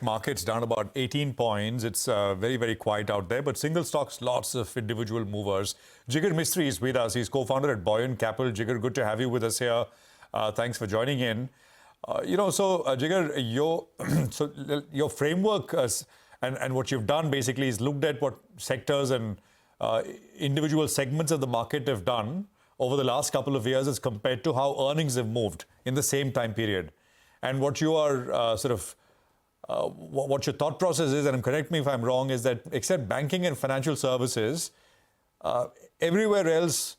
Markets down about 18 points. It's very, very quiet out there, but single stocks, lots of individual movers. Jigar Mistry is with us. He's co-founder at Buoyant Capital. Jigar, good to have you with us here. Thanks for joining in. Jigar, your framework and what you've done basically is looked at what sectors and individual segments of the market have done over the last couple of years as compared to how earnings have moved in the same time period. And what you are what your thought process is, and correct me if I'm wrong, is that except banking and financial services, everywhere else,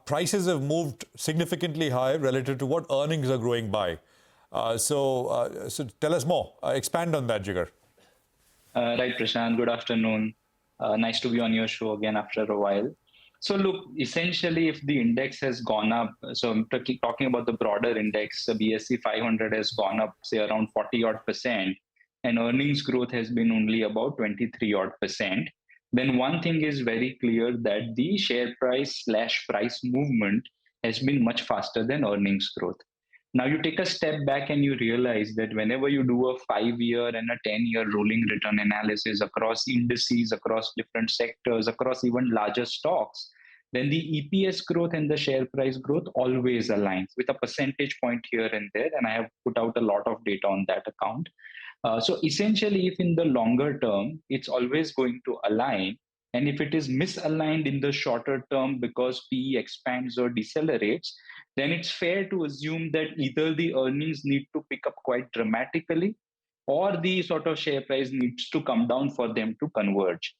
prices have moved significantly higher relative to what earnings are growing by. So tell us more. Expand on that, Jigar. Right, Prashant. Good afternoon. Nice to be on your show again after a while. So look, essentially, if the index has gone up, so I'm talking about the broader index, the BSE 500 has gone up, say, around 40 odd percent, and earnings growth has been only about 23 odd percent, then one thing is very clear that the share price / price movement has been much faster than earnings growth. Now you take a step back and you realize that whenever you do a 5-year and a 10-year rolling return analysis across indices, across different sectors, across even larger stocks, then the EPS growth and the share price growth always aligns with a percentage point here and there. And I have put out a lot of data on that account. So essentially, if in the longer term, it's always going to align. And if it is misaligned in the shorter term because PE expands or decelerates, then it's fair to assume that either the earnings need to pick up quite dramatically or the sort of share price needs to come down for them to converge.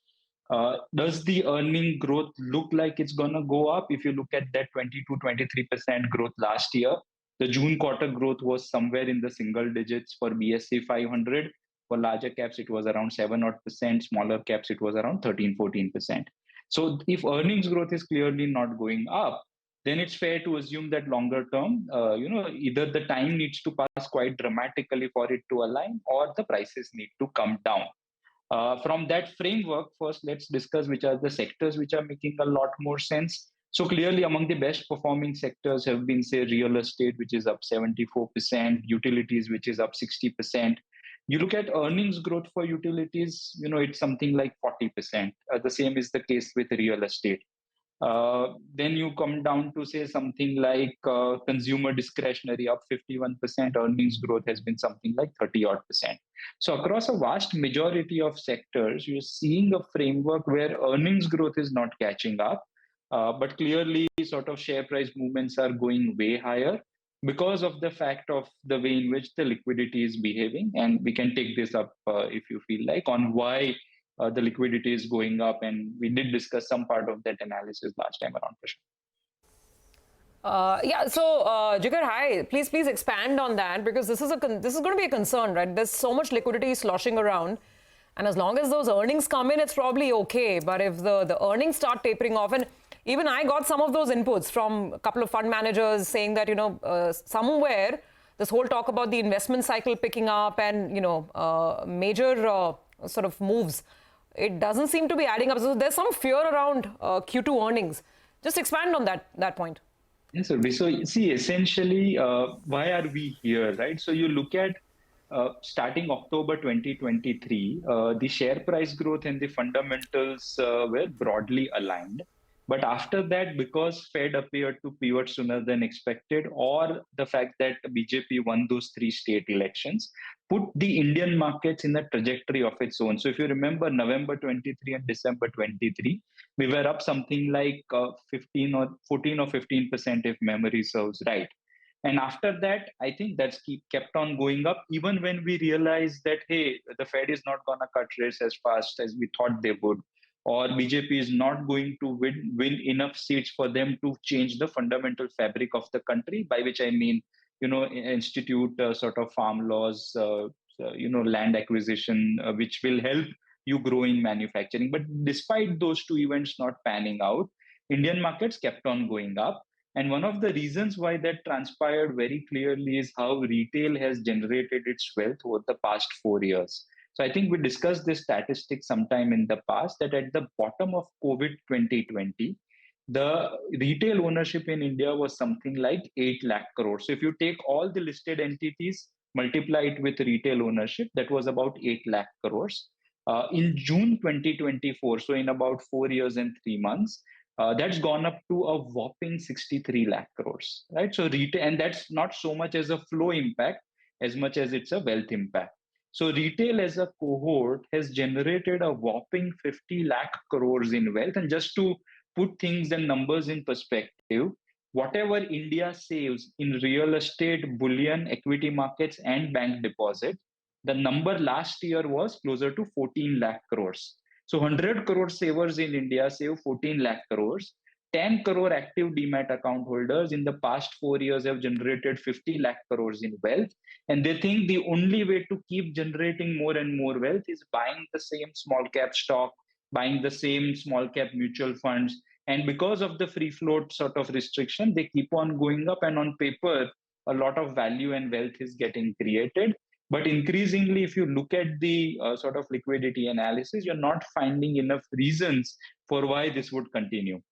Does the earning growth look like it's going to go up? If you look at that 20 to 23% growth last year, the June quarter growth was somewhere in the single digits for BSE 500. For larger caps, it was around 7 odd percent. Smaller caps, it was around 13-14%. So if earnings growth is clearly not going up, then it's fair to assume that longer term, either the time needs to pass quite dramatically for it to align, or the prices need to come down. From that framework, first let's discuss which are the sectors which are making a lot more sense. So clearly among the best performing sectors have been, say, real estate, which is up 74%, utilities, which is up 60%. You look at earnings growth for utilities, it's something like 40%. The same is the case with real estate. Then you come down to, say, something like consumer discretionary, up 51%. Earnings growth has been something like 30 odd percent. So across a vast majority of sectors, you're seeing a framework where earnings growth is not catching up. But clearly, sort of share price movements are going way higher because of the fact of the way in which the liquidity is behaving. And we can take this up if you feel like on why the liquidity is going up. And we did discuss some part of that analysis last time around, Prashant. Jigar, hi. Please expand on that, because this is going to be a concern, right? There's so much liquidity sloshing around. And as long as those earnings come in, it's probably okay. But if the earnings start tapering off, and even I got some of those inputs from a couple of fund managers saying that, somewhere this whole talk about the investment cycle picking up and, major sort of moves, it doesn't seem to be adding up. So there's some fear around Q2 earnings. Just expand on that point. Yes, sir. So see, essentially, why are we here, right? So you look at starting October 2023, the share price growth and the fundamentals were broadly aligned. But after that, because Fed appeared to pivot sooner than expected, or the fact that BJP won those 3 state elections, put the Indian markets in a trajectory of its own. So if you remember November 23 and December 23, we were up something like 14 or 15%, if memory serves right. And after that, I think that's kept on going up, even when we realized that, hey, the Fed is not going to cut rates as fast as we thought they would, or BJP is not going to win enough seats for them to change the fundamental fabric of the country, by which I mean, institute sort of farm laws, land acquisition, which will help you grow in manufacturing. But despite those 2 events not panning out, Indian markets kept on going up. And one of the reasons why that transpired very clearly is how retail has generated its wealth over the past 4 years. So I think we discussed this statistic sometime in the past, that at the bottom of COVID 2020, the retail ownership in India was something like 8 lakh crores. So if you take all the listed entities, multiply it with retail ownership, that was about 8 lakh crores. In June 2024, so in about 4 years and 3 months, that's gone up to a whopping 63 lakh crores, right? So retail, and that's not so much as a flow impact as much as it's a wealth impact. So retail as a cohort has generated a whopping 50 lakh crores in wealth. And just to put things and numbers in perspective, whatever India saves in real estate, bullion, equity markets, and bank deposit, the number last year was closer to 14 lakh crores. So 100 crore savers in India save 14 lakh crores. 10 crore active demat account holders in the past 4 years have generated 50 lakh crores in wealth. And they think the only way to keep generating more and more wealth is buying the same small cap stock, buying the same small cap mutual funds. And because of the free float sort of restriction, they keep on going up. And on paper, a lot of value and wealth is getting created. But increasingly, if you look at the sort of liquidity analysis, you're not finding enough reasons for why this would continue.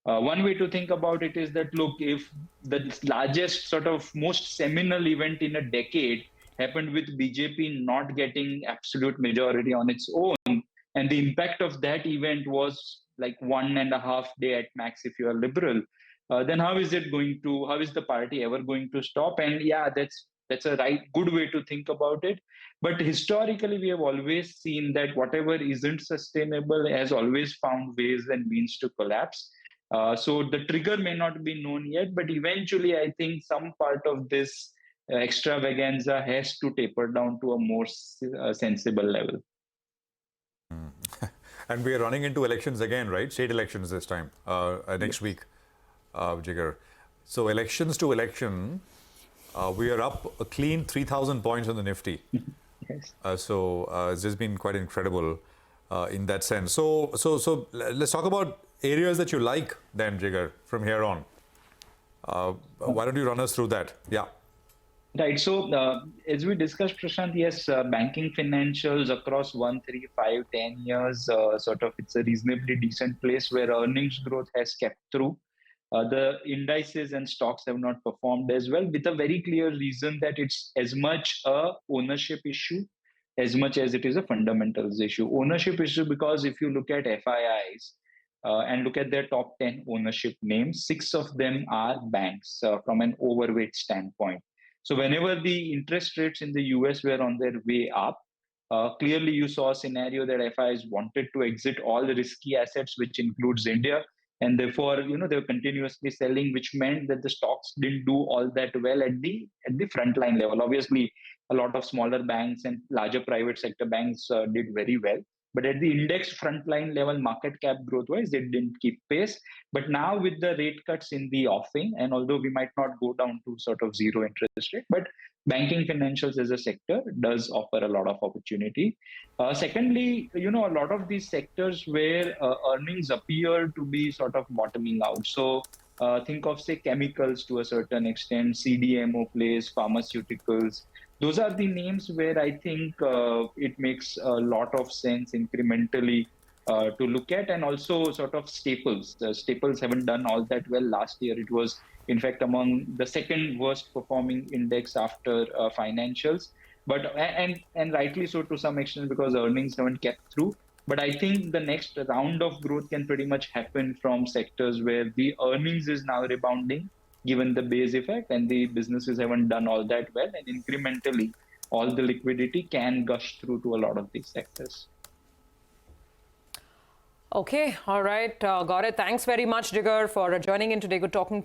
One way to think about it is that, look, if the largest sort of most seminal event in a decade happened with BJP not getting absolute majority on its own, and the impact of that event was like 1.5 days at max if you are liberal, then how is the party ever going to stop? And yeah, that's a good way to think about it. But historically, we have always seen that whatever isn't sustainable has always found ways and means to collapse. So the trigger may not be known yet, but eventually I think some part of this extravaganza has to taper down to a more sensible level. And we are running into elections again, right? State elections this time, next week, Jigar. So elections to election, we are up a clean 3,000 points on the Nifty. Yes. So it's just been quite incredible in that sense. So let's talk about areas that you like then, Jigar, from here on. Why don't you run us through that? Yeah. Right. So as we discussed, Prashant, yes, banking financials across 1, 3, 5, 10 years, sort of it's a reasonably decent place where earnings growth has kept through. The indices and stocks have not performed as well, with a very clear reason that it's as much a ownership issue as much as it is a fundamentals issue. Ownership issue because if you look at FIIs and look at their top 10 ownership names, 6 of them are banks from an overweight standpoint. So whenever the interest rates in the US were on their way up, clearly you saw a scenario that FIs wanted to exit all the risky assets, which includes India. And therefore, they were continuously selling, which meant that the stocks didn't do all that well at the frontline level. Obviously, a lot of smaller banks and larger private sector banks did very well. But at the index frontline level, market cap growth-wise, they didn't keep pace. But now with the rate cuts in the offing, and although we might not go down to sort of zero interest rate, but banking financials as a sector does offer a lot of opportunity. Secondly, a lot of these sectors where earnings appear to be sort of bottoming out. So think of, say, chemicals to a certain extent, CDMO plays, pharmaceuticals. Those are the names where I think it makes a lot of sense incrementally to look at, and also sort of staples. Staples haven't done all that well last year. It was, in fact, among the second worst performing index after financials. But and rightly so to some extent because earnings haven't kept through. But I think the next round of growth can pretty much happen from sectors where the earnings is now rebounding, given the base effect, and the businesses haven't done all that well. And incrementally, all the liquidity can gush through to a lot of these sectors. Okay, all right, got it. Thanks very much, Jigar, for joining in today. Good talking